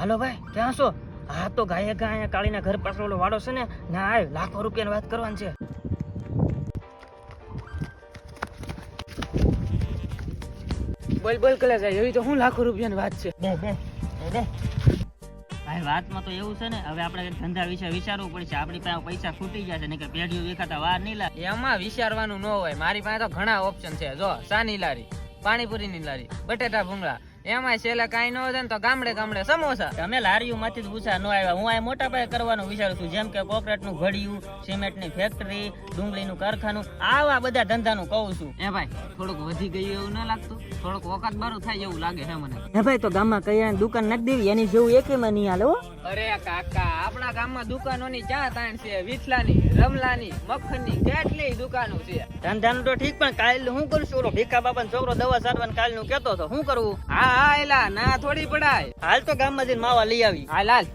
હાલો ભાઈ ક્યાં છો? હા તો ગાયે અહીંયા કાળીના ઘર પાછળ ઓલો વાડો છે ને ના આવ લાખો રૂપિયાની વાત કરવાની છે. બોલ બોલ કલે જાય એવી તો હું લાખો રૂપિયાની વાત છે. ભાઈ વાતમાં તો એવું છે ને હવે આપણે ધંધા વિશે વિચારવું પડશે. આપણી પાસે પૈસા ખૂટી જશે ને કે પેઢીઓ દેખાતા વાર નહીં લાગે. એમાં વિચારવાનું ન હોય. મારી પાસે તો ઘણા ઓપ્શન છે. જો સાની લારી, પાણીપુરીની લારી, બટેટા ભૂંગળા, એમાં છેલ્લે કાંઈ ન હોય ને તો ગામડે ગામડે સમોસા. અમે લારીઓ માંથી જ પૂછા ન આવ્યા. હું આ મોટા પાયે કરવાનું વિચારું છું, જેમ કે કોકરેટનું ઘડિયું, સિમેન્ટની ફેક્ટરી, ડુંગળીનું કારખાનું, આવા બધા ધંધાનું કહું છું. એ ભાઈ થોડુંક વધી ગયું એવું ન લાગતું? થોડુંક વખત બારું થાય એવું લાગે છે મને. હે ભાઈ તો ગામમાં કઈ દુકાન નાખી દેવી, એની જેવું એકેમાં નહીં હાલે હો. અરે કાકા આપણા ગામમાં દુકાનોની ચા તાણ છે, વિઠલાની, રમલાની, મખનની, કેટલી દુકાનો છે. ધંધાનું તો ઠીક પણ કાલ હું કરું છું? ઓલો ભીખા બાપાનો છોકરો દવા સારવાનું કાલનું કેતો હતો, શું કરવું? હા એલા ના થોડી પડાય. હાલ તો ગામમાં જઈને માવા લઈ આવી. હાલ હાલ.